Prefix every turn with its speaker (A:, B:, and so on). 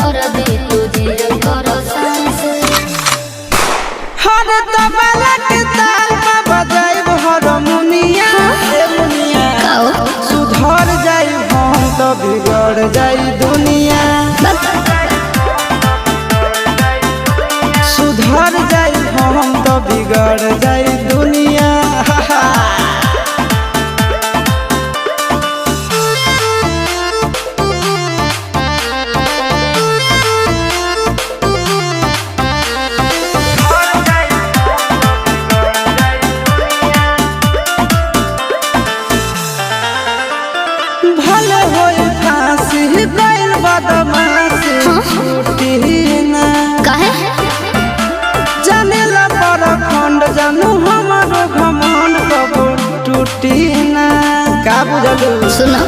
A: कर दे तुझे कर सांस
B: हर तबला के ताल में बजाइब हारमोनिया ए मुनिया सुधर जाई हम तो बिगड़ जाई दुनिया सुधर जाई हम तो बिगड़ जाई दुनिया भले होई फांसी गइल बदमाशी छूटी ना
A: काहे
B: जानेला पर खंड जानू हमारो घमंड कबो टूटी ना का बुझलू
A: सुना